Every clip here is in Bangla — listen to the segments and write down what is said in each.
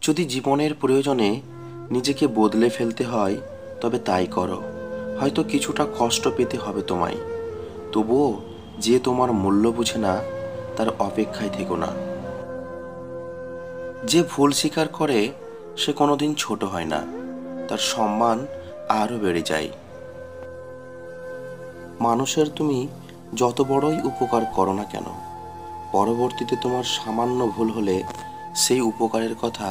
যদি জীবনের প্রয়োজনে নিজেকে বদলে ফেলতে হয় তবে তাই করো। হয়তো কিছুটা কষ্ট পেতে হবে তোমায়, তবুও যে তোমার মূল্য বুঝে না তার অপেক্ষায় থেকো না। যে ভুল স্বীকার করে সে কোনোদিন ছোট হয় না, তার সম্মান আরও বেড়ে যায়। মানুষের তুমি যত বড়ই উপকার করো না কেন, পরবর্তীতে তোমার সামান্য ভুল হলে সেই উপকারের কথা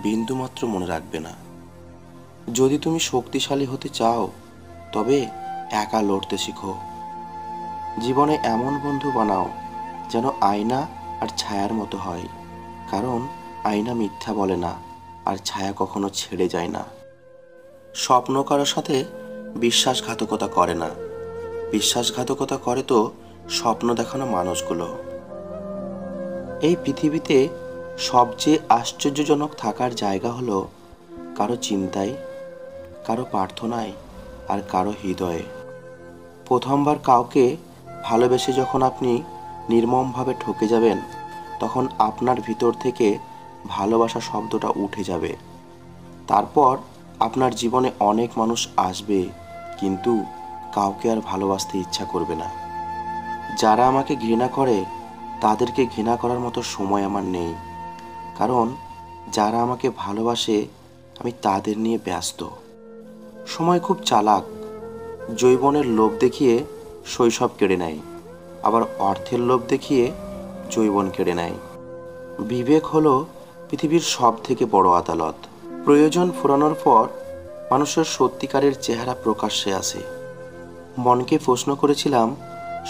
বিন্দুমাত্র মনে রাখবে না। যদি তুমি শক্তিশালী হতে চাও তবে একা লড়তে শিখো। জীবনে এমন বন্ধু বানাও যেন আয়না আর ছায়ার মতো হয়, কারণ আয়না মিথ্যা বলে না আর ছায়া কখনো ছেড়ে যায় না। স্বপ্ন কারোর সাথে বিশ্বাসঘাতকতা করে না, বিশ্বাসঘাতকতা করে তো স্বপ্ন দেখানো মানুষগুলো। এই পৃথিবীতে সবচেয়ে আশ্চর্যজনক থাকার জায়গা হলো কারো চিন্তায়, কারো প্রার্থনায় আর কারো হৃদয়ে। প্রথমবার কাউকে ভালোবেসে যখন আপনি নির্মমভাবে ঠকে যাবেন, তখন আপনার ভিতর থেকে ভালোবাসা শব্দটা উঠে যাবে। তারপর আপনার জীবনে অনেক মানুষ আসবে, কিন্তু কাউকে আর ভালোবাসতে ইচ্ছা করবে না। যারা আমাকে ঘৃণা করে তাদেরকে ঘৃণা করার মতো সময় আমার নেই, কারণ যারা আমাকে ভালোবাসে আমি তাদের নিয়ে ব্যস্ত। সময় খুব চালাক, যৌবনের লোভ দেখিয়ে শৈশব কেড়ে নেয়, আবার অর্থের লোভ দেখিয়ে যৌবন কেড়ে নেয়। বিবেক হলো পৃথিবীর সব থেকে বড় আদালত। প্রয়োজন ফুরানোর পর মানুষের সত্যিকারের চেহারা প্রকাশ্যে আসে। মনকে প্রশ্ন করেছিলাম,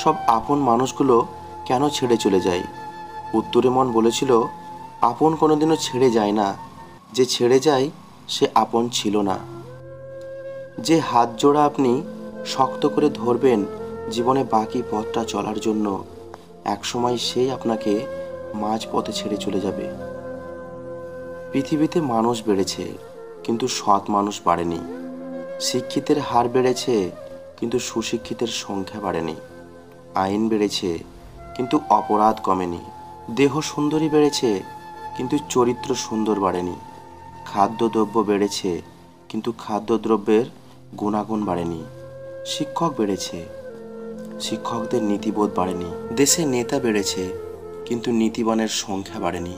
সব আপন মানুষগুলো কেন ছেড়ে চলে যায়? উত্তরে মন বলেছিল, আপন কোনোদিনও ছেড়ে যায় না, যে ছেড়ে যায় সে আপন ছিল না। যে হাত জোড়া আপনি শক্ত করে ধরবেন জীবনে বাকি পথটা চলার জন্য, একসময় সেই আপনাকে মাঝপথে ছেড়ে চলে যাবে। পৃথিবীতে মানুষ বেড়েছে কিন্তু সৎ মানুষ বাড়েনি। শিক্ষিতের হার বেড়েছে কিন্তু সুশিক্ষিতের সংখ্যা বাড়েনি। আইন বেড়েছে কিন্তু অপরাধ কমেনি। দেহ সুন্দরী বেড়েছে কিন্তু চরিত্র সুন্দর বাড়েনি। খাদ্যদ্রব্য বেড়েছে কিন্তু খাদ্যদ্রব্যের গুণাগুণ বাড়েনি। শিক্ষক বেড়েছে, শিক্ষকদের নীতিবোধ বাড়েনি। দেশে নেতা বেড়েছে কিন্তু নীতিবানের সংখ্যা বাড়েনি।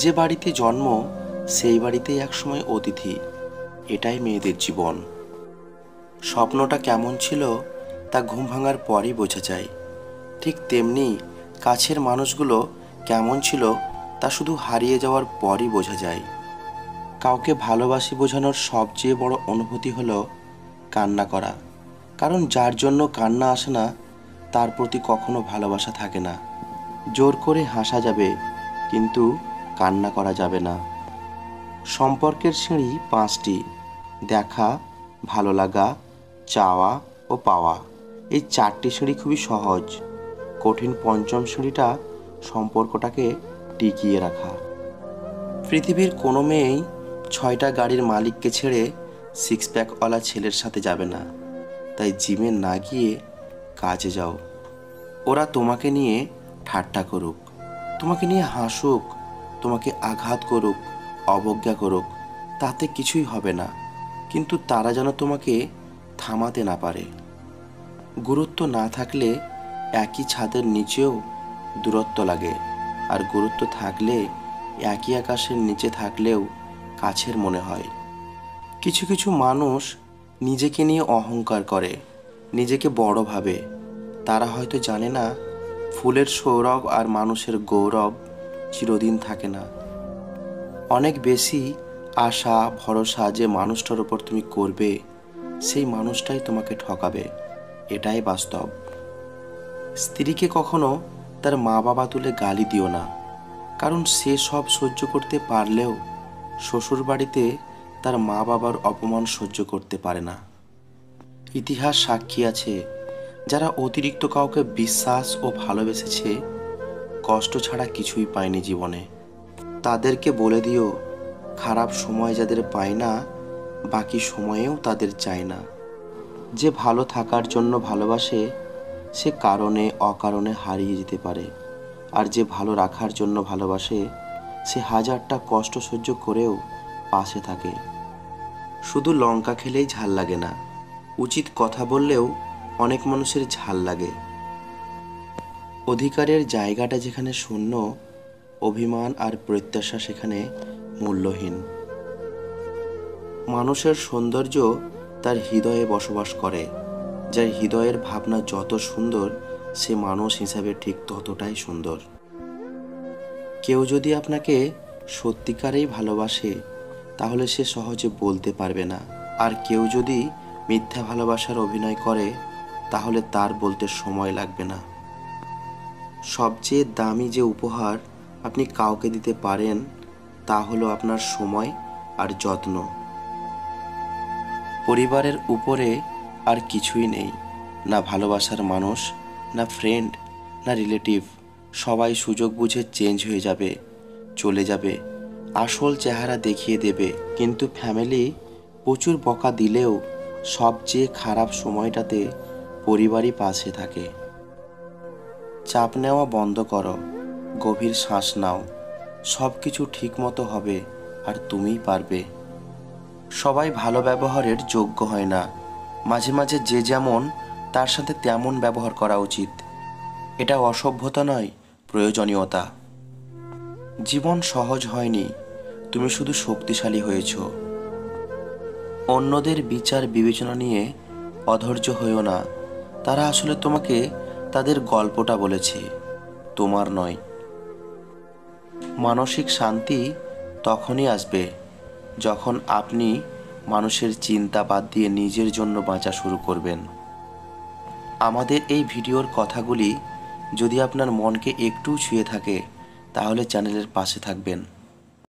যে বাড়িতে জন্ম সেই বাড়িতেই একসময় অতিথি, এটাই মেয়েদের জীবন। স্বপ্নটা কেমন ছিল তা ঘুম ভাঙার পরই বোঝা যায়। ঠিক তেমনি কাছের মানুষগুলো কেমন ছিল তা শুধু হারিয়ে যাওয়ার পরই বোঝা যায়। কাউকে ভালোবাসি বোঝানোর সবচেয়ে বড় অনুভূতি হলো কান্না করা, কারণ যার জন্য কান্না আসে না তার প্রতি কখনো ভালোবাসা থাকে না। জোর করে হাসা যাবে কিন্তু কান্না করা যাবে না। সম্পর্কের সিঁড়ি 5টি: দেখা, ভালো লাগা, চাওয়া ও পাওয়া। এই 4টি সিঁড়ি খুবই সহজ, কঠিন পঞ্চম সিঁড়িটা সম্পর্কটাকে টিকিয়ে রাখা। পৃথিবীর কোনো মেয়েই 6টা গাড়ির মালিককে ছেড়ে 6 প্যাকওয়ালা ছেলের সাথে যাবে না। তাই জিমে না গিয়ে কাজে যাও। ওরা তোমাকে নিয়ে ঠাট্টা করুক, তোমাকে নিয়ে হাসুক, তোমাকে আঘাত করুক, অবজ্ঞা করুক, তাতে কিছুই হবে না, কিন্তু তারা যেন তোমাকে থামাতে না পারে। গুরুত্ব না থাকলে একই ছাদের নিচেও দূরত্ব লাগে, আর গুরুত্ব থাকলে একই আকাশের নিচে থাকলেও কাছের মনে হয়। কিছু কিছু মানুষ নিজেকে নিয়ে অহংকার করে, নিজেকে বড় ভাবে। তারা হয়তো জানে না ফুলের সৌরভ আর মানুষের গৌরব চিরদিন থাকে না। অনেক বেশি আশা ভরসা যে মানুষটার উপর তুমি করবে, সেই মানুষটাই তোমাকে ঠকাবে, এটাই বাস্তব। স্ত্রীকে কখনো তার মা বাবা তুলে গালি দিও না, কারণ সে সব সহ্য করতে পারলেও শ্বশুর বাড়িতে তার মা বাবার অপমান সহ্য করতে পারে না। ইতিহাস সাক্ষী আছে, যারা অতিরিক্ত কাউকে বিশ্বাস ও ভালোবেসেছে কষ্ট ছাড়া কিছুই পায়নি জীবনে। তাদেরকে বলে দিও, খারাপ সময় যাদের পায় না বাকি সময়েও তাদের চায় না। যে ভালো থাকার জন্য ভালোবাসে সে কারণে অকারণে হারিয়ে যেতে পারে, আর যে ভালো রাখার জন্য ভালোবাসে সে হাজারটা কষ্ট সহ্য করেও পাশে থাকে। শুধু লঙ্কা খেলেই ঝাল লাগে না, উচিত কথা বললেও অনেক মানুষের ঝাল লাগে। অধিকারের জায়গাটা যেখানে শূন্য, অভিমান আর প্রত্যাশা সেখানে মূল্যহীন। মানুষের সৌন্দর্য তার হৃদয়ে বসবাস করে। যার হৃদয়ের ভাবনা যত সুন্দর, সে মানুষ হিসাবে ঠিক ততটাই সুন্দর। কেউ যদি আপনাকে সত্যিকারেই ভালোবাসে, তাহলে সে সহজে বলতে পারবে না। আর কেউ যদি মিথ্যা ভালোবাসার অভিনয় করে, তাহলে তার বলতে সময় লাগবে না। সবচেয়ে দামি যে উপহার আপনি কাউকে দিতে পারেন, তা হলো আপনার সময় আর যত্ন। পরিবারের উপরে আর কিছুই নেই, না ভালোবাসার মানুষ, না ফ্রেন্ড, না রিলেটিভ। সবাই সুযোগ বুঝে চেঞ্জ হয়ে যাবে, চলে যাবে, আসল চেহারা দেখিয়ে দেবে। কিন্তু ফ্যামিলি প্রচুর বকা দিলেও সবচেয়ে খারাপ সময়টাতে পরিবারই পাশে থাকে। চাপ নেওয়া বন্ধ করো, গভীর শ্বাস নাও। সব কিছু ঠিক মতো হবে আর তুমিই পারবে। সবাই ভালো ব্যবহারের যোগ্য হয় না। মাঝে মাঝে যে যেমন, তার সাথে তেমন ব্যবহার করা উচিত। এটা অসভ্যতা নয়, প্রয়োজনীয়তা। জীবন সহজ হয়নি, তুমি শুধু শক্তিশালী হয়েছ। অন্যদের বিচার বিবেচনা নিয়ে অধৈর্য হইও না। তারা আসলে তোমাকে তাদের গল্পটা বলেছে, তোমার নয়। মানসিক শান্তি তখনই আসবে যখন আপনি মানুষের চিন্তা বাদ দিয়ে নিজের জন্য বাঁচা শুরু করবেন। আমাদের এই ভিডিওর কথাগুলি যদি আপনার মনকে একটু ছুঁয়ে থাকে, তাহলে চ্যানেলের পাশে থাকবেন।